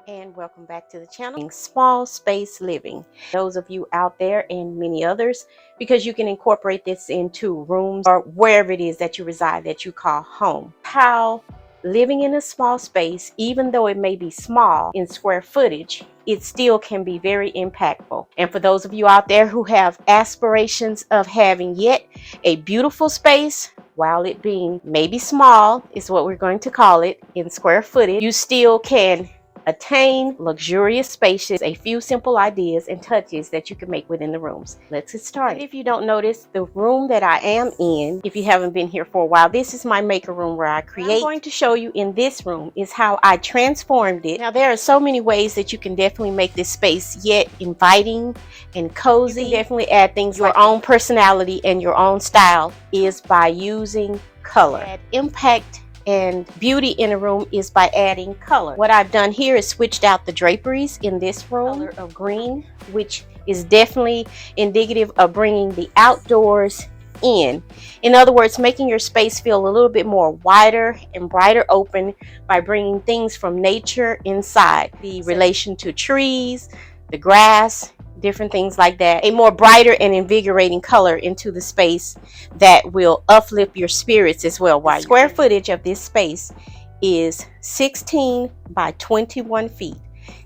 And welcome back to the channel, Small Space Living. Those of you out there and many others, because you can incorporate this into rooms or wherever it is that you reside that you call home. How living in a small space, even though it may be small in square footage, it still can be very impactful. And for those of you out there who have aspirations of having yet a beautiful space, while it being maybe small is what we're going to call it in square footage, you still can attain luxurious spaces. A few simple ideas and touches that you can make within the rooms. Let's get started. And if you don't notice, the room that I am in, if you haven't been here for a while, this is my maker room where I create. What I'm going to show you in this room is how I transformed it. Now there are so many ways that you can definitely make this space yet inviting and cozy. You can definitely add things your own personality and your own style is by using color. Add impact and beauty in a room is by adding color. What I've done here is switched out the draperies in this room, color of green, which is definitely indicative of bringing the outdoors in. In other words, making your space feel a little bit more wider and brighter open by bringing things from nature inside. The relation to trees, the grass, different things like that. A more brighter and invigorating color into the space that will uplift your spirits as well. The square footage of this space is 16 by 21 feet.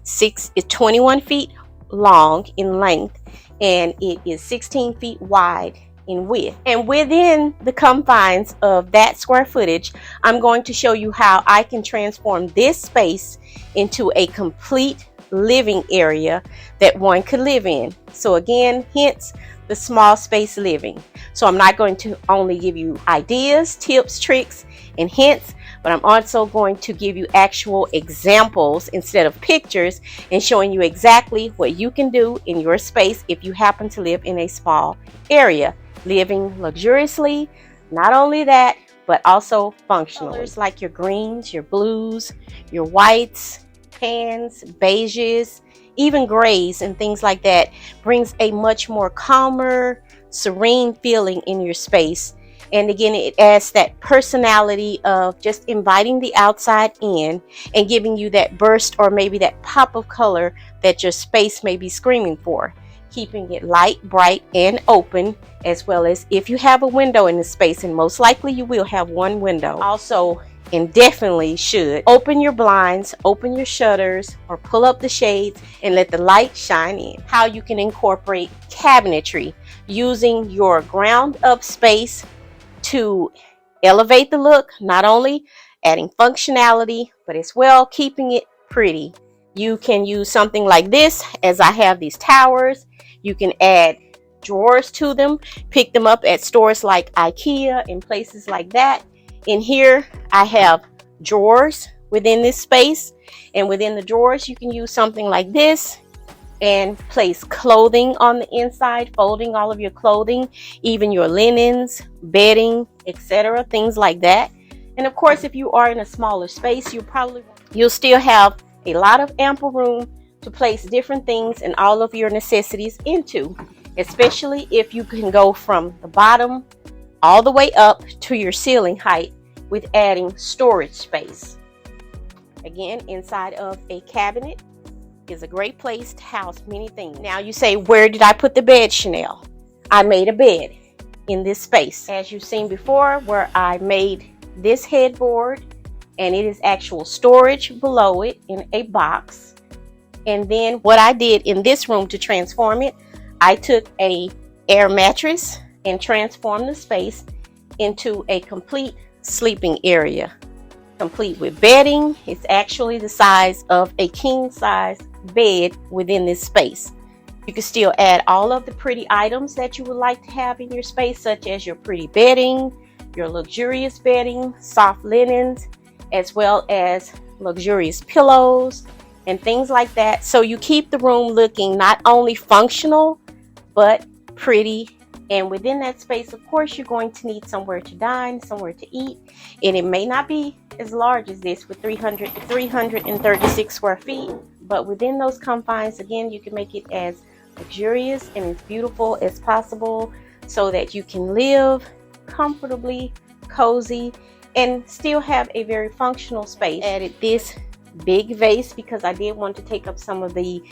It's 21 feet long in length and it is 16 feet wide in width. And within the confines of that square footage, I'm going to show you how I can transform this space into a complete living area that one could live in. So again, hence the small space living. So I'm not going to only give you ideas, tips, tricks, and hints, but I'm also going to give you actual examples instead of pictures and showing you exactly what you can do in your space if you happen to live in a small area, living luxuriously. Not only that, but also functional. Colors like your greens, your blues, your whites, tans, beiges, even grays and things like that brings a much more calmer, serene feeling in your space. And again, it adds that personality of just inviting the outside in and giving you that burst or maybe that pop of color that your space may be screaming for. Keeping it light, bright, and open, as well as if you have a window in the space, and most likely you will have one window. Also, and definitely should open your blinds, open your shutters, or pull up the shades and let the light shine in. How you can incorporate cabinetry using your ground up space to elevate the look, not only adding functionality, but as well keeping it pretty. You can use something like this, as I have these towers. You can add drawers to them, pick them up at stores like IKEA and places like that. In here, I have drawers within this space, and within the drawers, you can use something like this and place clothing on the inside, folding all of your clothing, even your linens, bedding, etc., things like that. And of course, if you are in a smaller space, you'll still have a lot of ample room to place different things and all of your necessities into, especially if you can go from the bottom all the way up to your ceiling height with adding storage space. Again, inside of a cabinet is a great place to house many things. Now you say, where did I put the bed, Chanel? I made a bed in this space, as you've seen before, where I made this headboard, and it is actual storage below it in a box. And then what I did in this room to transform it, I took a air mattress and transformed the space into a complete sleeping area, complete with bedding. It's actually the size of a king size bed within this space. You can still add all of the pretty items that you would like to have in your space, such as your pretty bedding, your luxurious bedding, soft linens, as well as luxurious pillows and things like that. So you keep the room looking not only functional, but pretty. And within that space, of course, you're going to need somewhere to dine, somewhere to eat. And it may not be as large as this with 300 to 336 square feet. But within those confines, again, you can make it as luxurious and as beautiful as possible so that you can live comfortably, cozy, and still have a very functional space. Added this big vase because I did want to take up some of the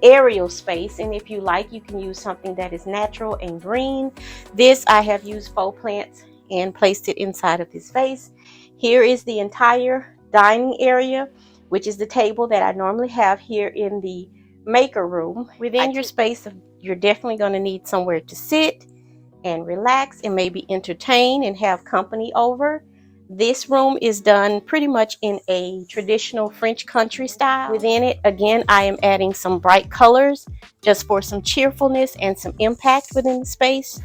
aerial space, and if you like, you can use something that is natural and green. This I have used faux plants and placed it inside of this vase. Here is the entire dining area, which is the table that I normally have here in the maker room. Within your space, you're definitely going to need somewhere to sit and relax and maybe entertain and have company over. This room is done pretty much in a traditional French country style. Within it, again, I am adding some bright colors just for some cheerfulness and some impact within the space,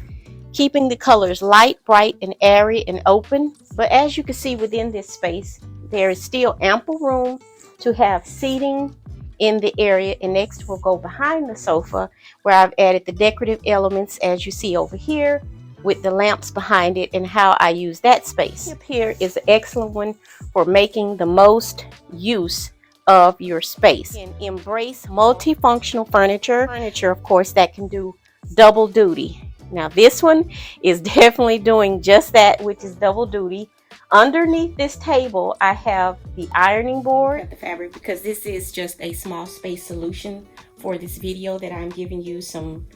keeping the colors light, bright, and airy and open. But as you can see within this space, there is still ample room to have seating in the area. And next we'll go behind the sofa, where I've added the decorative elements as you see over here, with the lamps behind it and how I use that space. Up here is an excellent one for making the most use of your space. You can embrace multifunctional furniture, of course, that can do double duty. Now this one is definitely doing just that, which is double duty. Underneath this table, I have the ironing board, the fabric, because this is just a small space solution for this video that I'm giving you some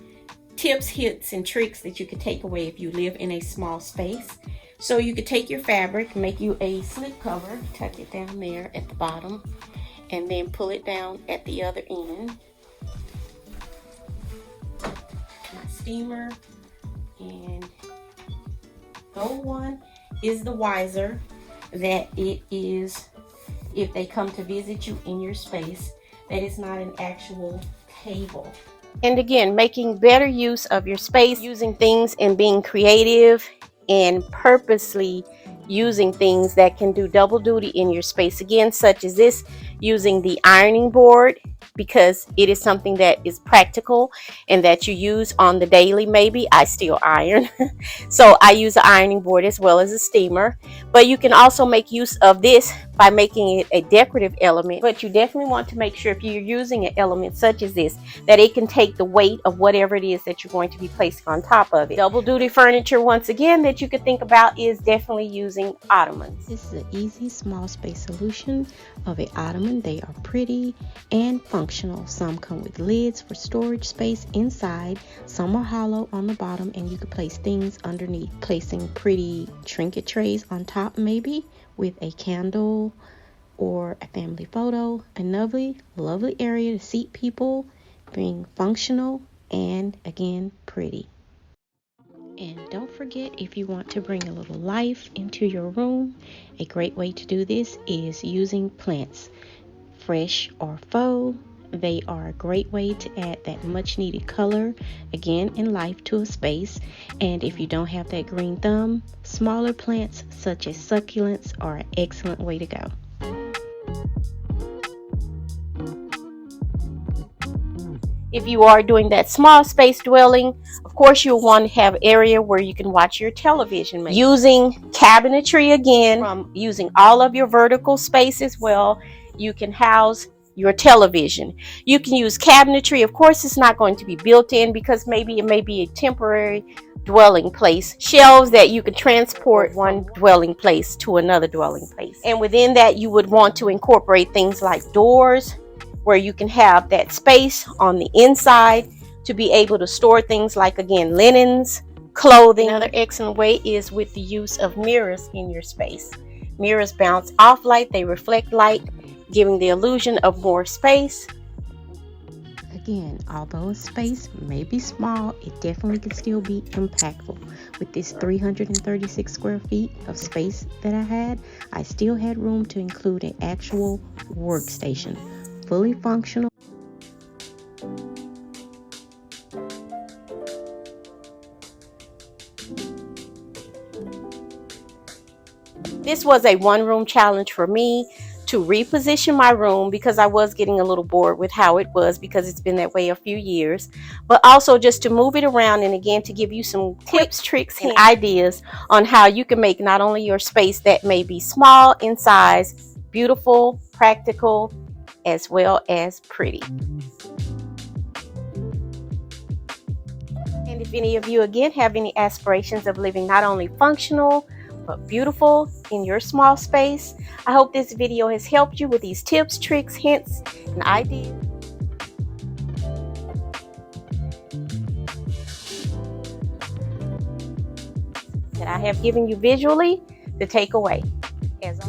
tips, hits, and tricks that you could take away if you live in a small space. So you could take your fabric, make you a slip cover, tuck it down there at the bottom, and then pull it down at the other end. My steamer, and no one is the wiser that it is, if they come to visit you in your space, that it's not an actual table. And again, making better use of your space, using things and being creative and purposely using things that can do double duty in your space. Again, such as this, using the ironing board, because it is something that is practical and that you use on the daily. Maybe I still iron, so I use an ironing board as well as a steamer. But you can also make use of this by making it a decorative element. But you definitely want to make sure, if you're using an element such as this, that it can take the weight of whatever it is that you're going to be placing on top of it. Double duty furniture, once again, that you could think about is definitely using ottomans. This is an easy small space solution of an ottoman. They are pretty and functional. Some come with lids for storage space inside. Some are hollow on the bottom, and you can place things underneath. Placing pretty trinket trays on top, maybe with a candle or a family photo. A lovely area to seat people, being functional and again pretty. And don't forget, if you want to bring a little life into your room, a great way to do this is using plants, fresh or faux. They are a great way to add that much needed color, again, and life to a space. And if you don't have that green thumb, smaller plants such as succulents are an excellent way to go. If you are doing that small space dwelling, of course you'll want to have an area where you can watch your television. Maybe. Using cabinetry, again, from using all of your vertical space as well, you can house your television. You can use cabinetry. Of course, it's not going to be built in, because maybe it may be a temporary dwelling place. Shelves that you can transport one dwelling place to another dwelling place. And within that, you would want to incorporate things like doors, where you can have that space on the inside to be able to store things like, again, linens, clothing. Another excellent way is with the use of mirrors in your space. Mirrors bounce off light, they reflect light, giving the illusion of more space. Again, although a space may be small, it definitely can still be impactful. With this 336 square feet of space that I still had room to include an actual workstation, fully functional. This was a one-room challenge for me to reposition my room, because I was getting a little bored with how it was, because it's been that way a few years, but also just to move it around, and again to give you some tips, tricks, and ideas on how you can make not only your space that may be small in size beautiful, practical, as well as pretty. And if any of you again have any aspirations of living not only functional but beautiful in your small space. I hope this video has helped you with these tips, tricks, hints, and ideas that I have given you visually to take away. As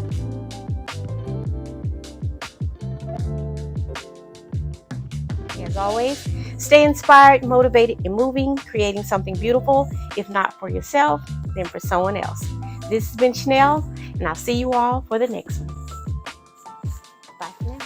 always, stay inspired, motivated, and moving, creating something beautiful, if not for yourself, then for someone else. This has been Chanel, and I'll see you all for the next one. Bye for now.